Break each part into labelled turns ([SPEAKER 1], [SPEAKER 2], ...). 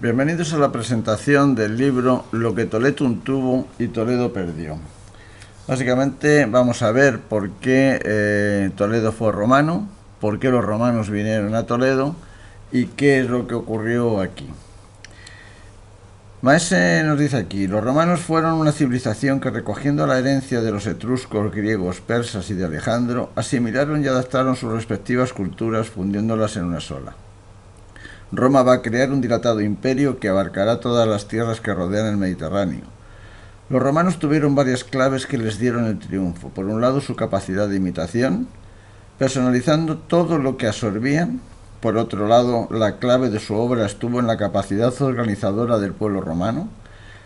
[SPEAKER 1] Bienvenidos a la presentación del libro Lo que Toledo tuvo y Toledo perdió. Básicamente vamos a ver por qué Toledo fue romano, por qué los romanos vinieron a Toledo y qué es lo que ocurrió aquí. Maese nos dice aquí: los romanos fueron una civilización que, recogiendo la herencia de los etruscos, griegos, persas y de Alejandro, asimilaron y adaptaron sus respectivas culturas, fundiéndolas en una sola. Roma va a crear un dilatado imperio que abarcará todas las tierras que rodean el Mediterráneo. Los romanos tuvieron varias claves que les dieron el triunfo. Por un lado, su capacidad de imitación, personalizando todo lo que absorbían. Por otro lado, la clave de su obra estuvo en la capacidad organizadora del pueblo romano.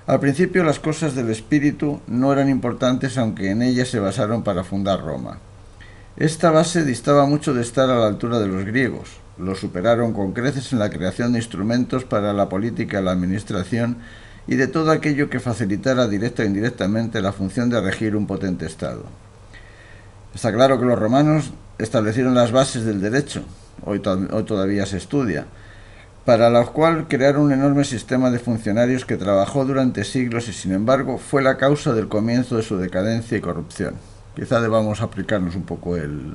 [SPEAKER 1] Al principio, las cosas del espíritu no eran importantes, aunque en ellas se basaron para fundar Roma. Esta base distaba mucho de estar a la altura de los griegos. Los superaron con creces en la creación de instrumentos para la política y la administración y de todo aquello que facilitara directa o indirectamente la función de regir un potente Estado. Está claro que los romanos establecieron las bases del derecho, hoy todavía se estudia, para lo cual crearon un enorme sistema de funcionarios que trabajó durante siglos y, sin embargo, fue la causa del comienzo de su decadencia y corrupción. Quizá debamos aplicarnos un poco el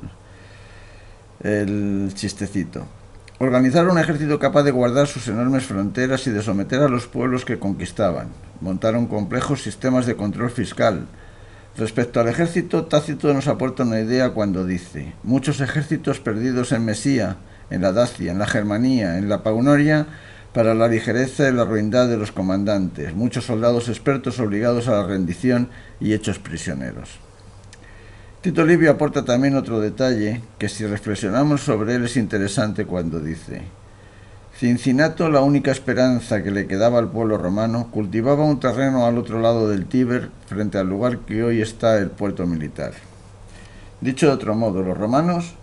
[SPEAKER 1] chistecito. Organizaron un ejército capaz de guardar sus enormes fronteras y de someter a los pueblos que conquistaban. Montaron complejos sistemas de control fiscal. Respecto al ejército, Tácito nos aporta una idea cuando dice: muchos ejércitos perdidos en Mesía, en la Dacia, en la Germanía, en la Paunoria, para la ligereza y la ruindad de los comandantes, muchos soldados expertos obligados a la rendición y hechos prisioneros. Tito Livio aporta también otro detalle que, si reflexionamos sobre él, es interesante cuando dice: Cincinato, la única esperanza que le quedaba al pueblo romano, cultivaba un terreno al otro lado del Tíber, frente al lugar que hoy está el puerto militar. Dicho de otro modo, los romanos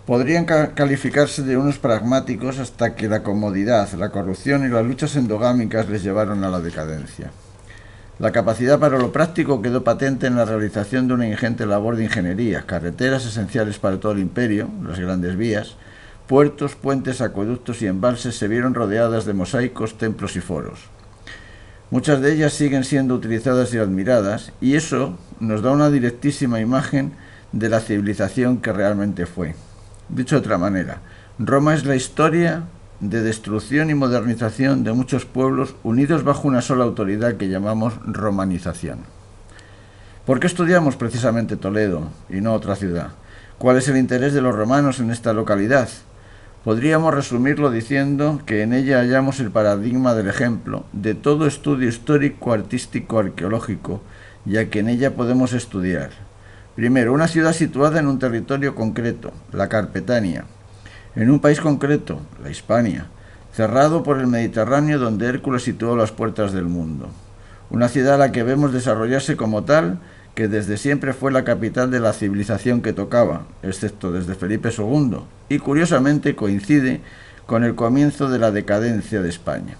[SPEAKER 1] podrían calificarse de unos pragmáticos hasta que la comodidad, la corrupción y las luchas endogámicas les llevaron a la decadencia. La capacidad para lo práctico quedó patente en la realización de una ingente labor de ingeniería, carreteras esenciales para todo el imperio, las grandes vías, puertos, puentes, acueductos y embalses se vieron rodeadas de mosaicos, templos y foros. Muchas de ellas siguen siendo utilizadas y admiradas, y eso nos da una directísima imagen de la civilización que realmente fue. Dicho de otra manera, Roma es la historia de destrucción y modernización de muchos pueblos unidos bajo una sola autoridad que llamamos romanización. ¿Por qué estudiamos precisamente Toledo y no otra ciudad? ¿Cuál es el interés de los romanos en esta localidad? Podríamos resumirlo diciendo que en ella hallamos el paradigma del ejemplo de todo estudio histórico, artístico, arqueológico, ya que en ella podemos estudiar: primero, una ciudad situada en un territorio concreto, la Carpetania; en un país concreto, la Hispania, cerrado por el Mediterráneo, donde Hércules situó las puertas del mundo. Una ciudad a la que vemos desarrollarse como tal, que desde siempre fue la capital de la civilización que tocaba, excepto desde Felipe II, y curiosamente coincide con el comienzo de la decadencia de España.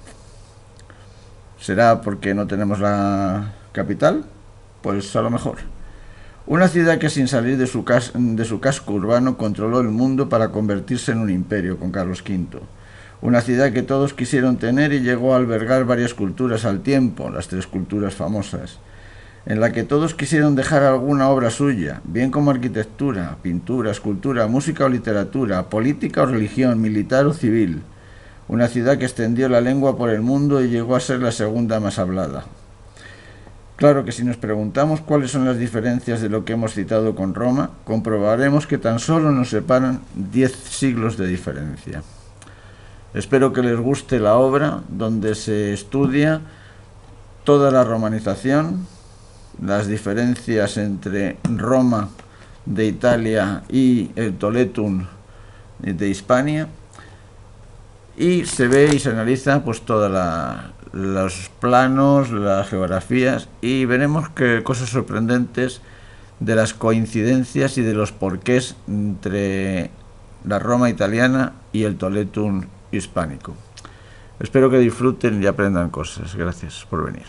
[SPEAKER 1] ¿Será porque no tenemos la capital? Pues a lo mejor. Una ciudad que, sin salir de su casco urbano, controló el mundo para convertirse en un imperio con Carlos V. Una ciudad que todos quisieron tener y llegó a albergar varias culturas al tiempo, las tres culturas famosas, en la que todos quisieron dejar alguna obra suya, bien como arquitectura, pintura, escultura, música o literatura, política o religión, militar o civil. Una ciudad que extendió la lengua por el mundo y llegó a ser la segunda más hablada. Claro que si nos preguntamos cuáles son las diferencias de lo que hemos citado con Roma, comprobaremos que tan solo nos separan 10 siglos de diferencia. Espero que les guste la obra, donde se estudia toda la romanización, las diferencias entre Roma de Italia y el Toletum de Hispania, y se ve y se analiza pues los planos, las geografías, y veremos que cosas sorprendentes de las coincidencias y de los porqués entre la Roma italiana y el Toletum hispánico. Espero que disfruten y aprendan cosas. Gracias por venir.